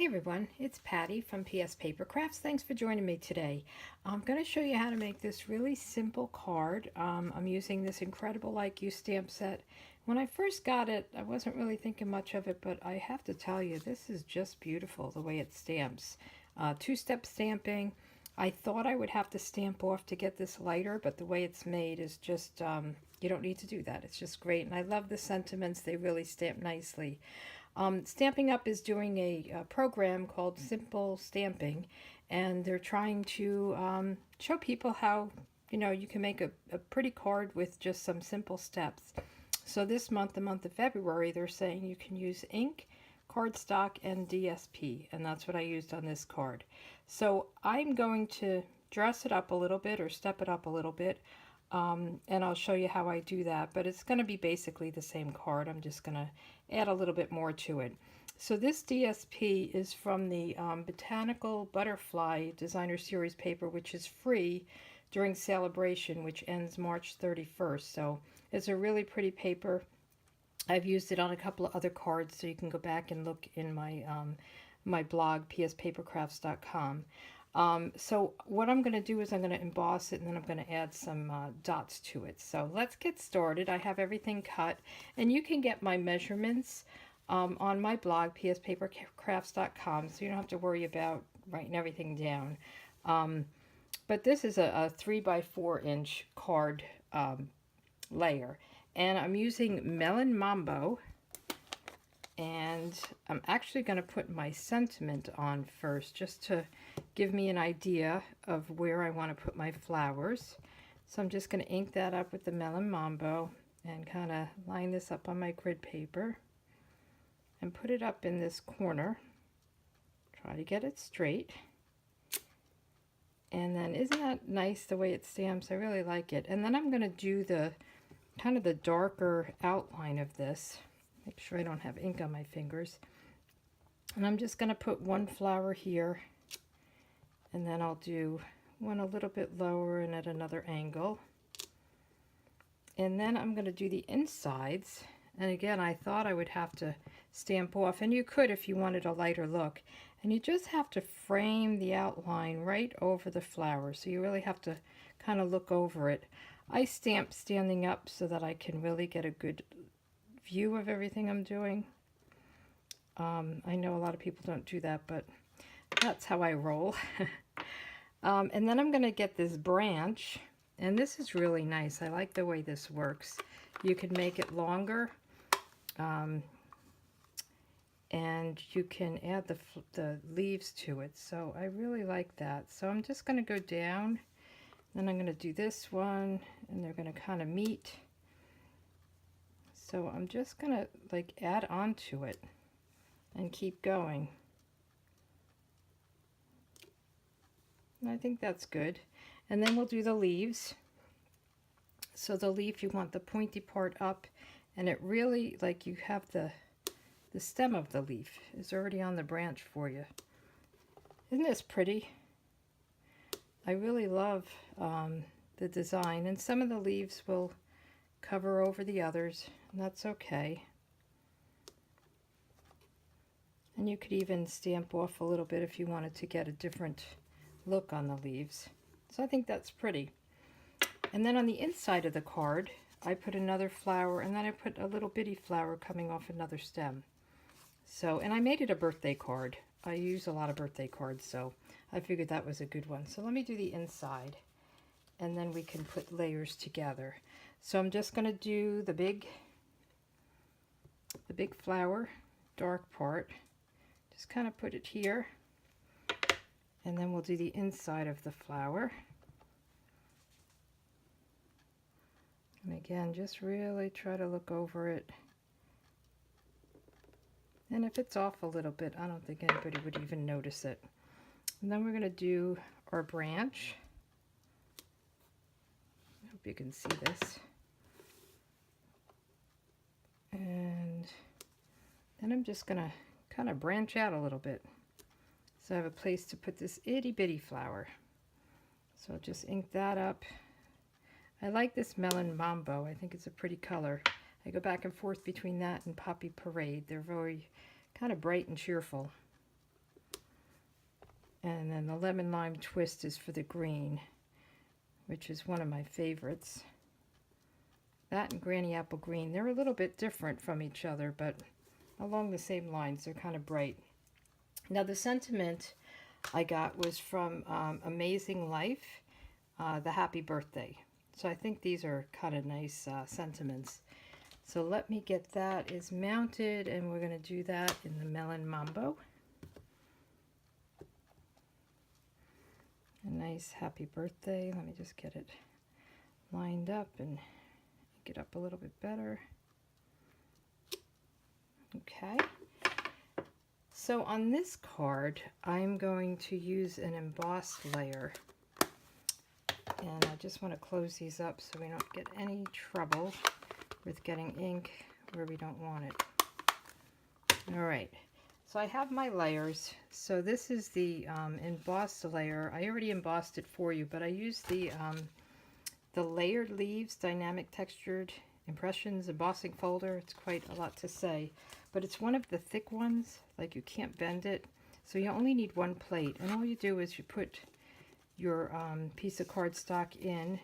Hey everyone, it's Patty from PS Paper Crafts. Thanks for joining me today. I'm going to show you how to make this really simple card. I'm using this incredible Like You stamp set. When I first got it, I wasn't really thinking much of it, but I have to tell you, this is just beautiful the way it stamps. Two-step stamping. I thought I would have to stamp off to get this lighter, but the way it's made is just, you don't need to do that. It's just great, and I love the sentiments. They really stamp nicely. Stamping Up is doing a program called Simple Stamping, and they're trying to show people how you can make a pretty card with just some simple steps. So this month, the month of February, they're saying you can use ink, cardstock, and DSP, and that's what I used on this card. So I'm going to dress it up a little bit or step it up a little bit, and I'll show you how I do that, but it's going to be basically the same card. I'm just going to add a little bit more to it. So this DSP is from the Botanical Butterfly Designer Series paper, which is free during Celebration, which ends March 31st. So it's a really pretty paper. I've used it on a couple of other cards, so you can go back and look in my my blog, pspapercrafts.com. So what I'm going to do is I'm going to emboss it, and then I'm going to add some dots to it. So let's get started. I have everything cut, and you can get my measurements on my blog, pspapercrafts.com, so you don't have to worry about writing everything down. But this is a 3 by 4 inch card layer, and I'm using Melon Mambo. And I'm actually going to put my sentiment on first, just to give me an idea of where I want to put my flowers. So I'm just going to ink that up with the Melon Mambo and kind of line this up on my grid paper and put it up in this corner. Try to get it straight. And then isn't that nice the way it stamps? I really like it. And then I'm going to do the kind of the darker outline of this. Make sure I don't have ink on my fingers. And I'm just going to put one flower here, and then I'll do one a little bit lower and at another angle. And then I'm going to do the insides. And again, I thought I would have to stamp off, and you could if you wanted a lighter look. And you just have to frame the outline right over the flower, so you really have to kind of look over it. I stamp standing up so that I can really get a good view of everything I'm doing. I know a lot of people don't do that, but that's how I roll. And then I'm going to get this branch, and this is really nice. I like the way this works. You can make it longer, and you can add the leaves to it. So I really like that. So I'm just going to go down, then I'm going to do this one, and they're going to kind of meet. So I'm just going to like add on to it and keep going. And I think that's good. And then we'll do the leaves. So the leaf, you want the pointy part up, and it really, like, you have the stem of the leaf is already on the branch for you. Isn't this pretty? I really love the design, and some of the leaves will cover over the others, and that's okay. And you could even stamp off a little bit if you wanted to get a different look on the leaves. So I think that's pretty. And then on the inside of the card, I put another flower, and then I put a little bitty flower coming off another stem. So, and I made it a birthday card. I use a lot of birthday cards, so I figured that was a good one. So let me do the inside, and then we can put layers together. So I'm just going to do the big flower, dark part. Just kind of put it here, and then we'll do the inside of the flower. And again, just really try to look over it. And if it's off a little bit, I don't think anybody would even notice it. And then we're going to do our branch. I hope you can see this. And then I'm just going to kind of branch out a little bit. So I have a place to put this itty bitty flower. So I'll just ink that up. I like this Melon Mambo. I think it's a pretty color. I go back and forth between that and Poppy Parade. They're very kind of bright and cheerful. And then the lemon lime twist is for the green, which is one of my favorites. That and Granny Apple Green, they're a little bit different from each other, but along the same lines, they're kind of bright. Now the sentiment I got was from Amazing Life, the Happy Birthday. So I think these are kind of nice sentiments. So let me get that is mounted, and we're going to do that in the Melon Mambo. A nice happy birthday. Let me just get it lined up and get up a little bit better. Okay. So on this card, I'm going to use an embossed layer. And I just want to close these up so we don't get any trouble with getting ink where we don't want it. All right. So I have my layers. So this is the embossed layer. I already embossed it for you, but I used the Layered Leaves Dynamic Textured Impressions embossing folder. It's quite a lot to say, but it's one of the thick ones, like you can't bend it. So you only need one plate, and all you do is you put your piece of cardstock in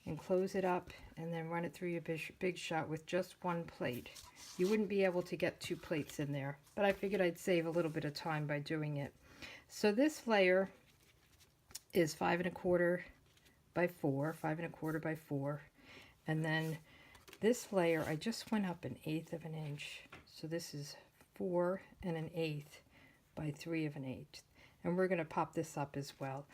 and close it up, and then run it through your big shot with just one plate. You wouldn't be able to get 2 plates in there, but I figured I'd save a little bit of time by doing it. So this layer is 5 1/4 by 4, 5 1/4 by 4, and then this layer I just went up 1/8 of an inch. So this is 4 1/8 by 3 1/8, and we're going to pop this up as well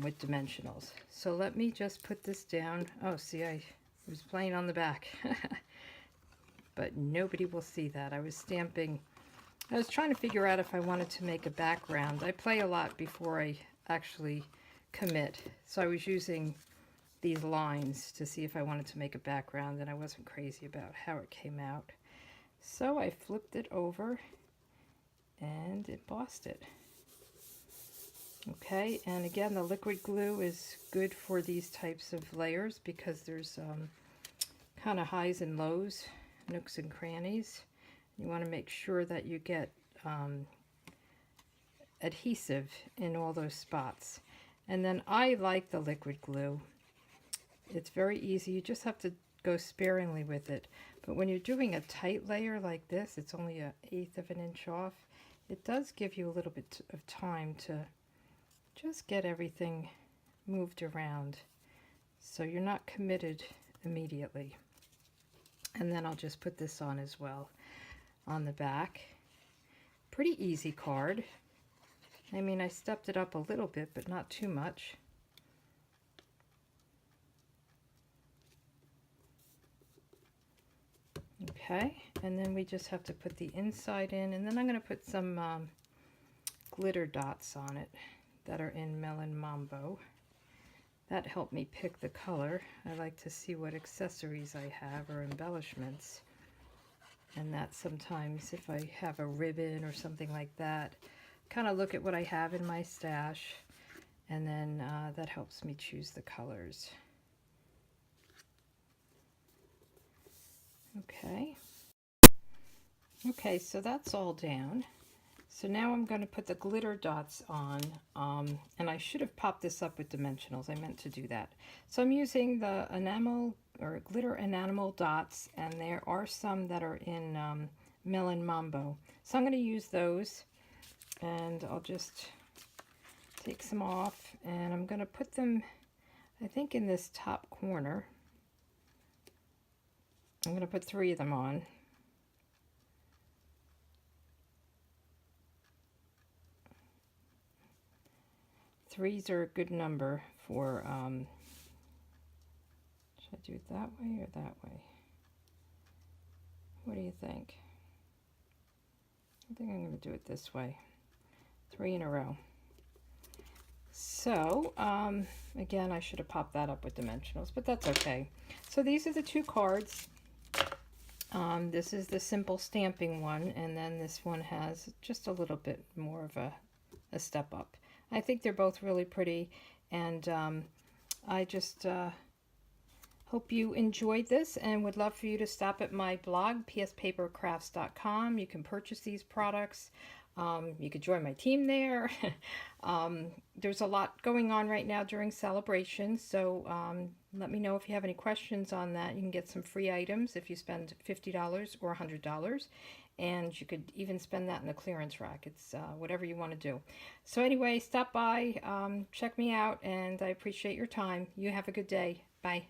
with dimensionals. So let me just put this down. Oh, see, I was playing on the back. But nobody will see that. I was stamping. I was trying to figure out if I wanted to make a background. I play a lot before I actually commit. So I was using these lines to see if I wanted to make a background, and I wasn't crazy about how it came out. So I flipped it over and embossed it. Okay, and again, the liquid glue is good for these types of layers because there's kind of highs and lows, nooks and crannies. You want to make sure that you get adhesive in all those spots. And then I like the liquid glue. It's very easy. You just have to go sparingly with it. But when you're doing a tight layer like this, it's only 1/8 of an inch off. It does give you a little bit of time to just get everything moved around so you're not committed immediately. And then I'll just put this on as well on the back. Pretty easy card. I mean, I stepped it up a little bit, but not too much. Okay, and then we just have to put the inside in, and then I'm going to put some glitter dots on it that are in Melon Mambo. That helped me pick the color. I like to see what accessories I have or embellishments. And that sometimes if I have a ribbon or something like that, kind of look at what I have in my stash, and then that helps me choose the colors. Okay. Okay, so that's all down. So now I'm going to put the glitter dots on, and I should have popped this up with dimensionals. I meant to do that. So I'm using the enamel or glitter enamel dots, and there are some that are in Melon Mambo. So I'm going to use those, and I'll just take some off, and I'm going to put them, I think, in this top corner. I'm going to put 3 of them on. Threes are a good number for, should I do it that way or that way? What do you think? I think I'm going to do it this way. 3 in a row. So, again, I should have popped that up with dimensionals, but that's okay. So these are the 2 cards. This is the simple stamping one, and then this one has just a little bit more of a step up. I think they're both really pretty, and I just hope you enjoyed this and would love for you to stop at my blog, pspapercrafts.com. You can purchase these products. You could join my team there. There's a lot going on right now during celebrations, so let me know if you have any questions on that. You can get some free items if you spend $50 or $100, and you could even spend that in the clearance rack. It's whatever you want to do. So anyway, stop by, check me out, and I appreciate your time. You have a good day. Bye.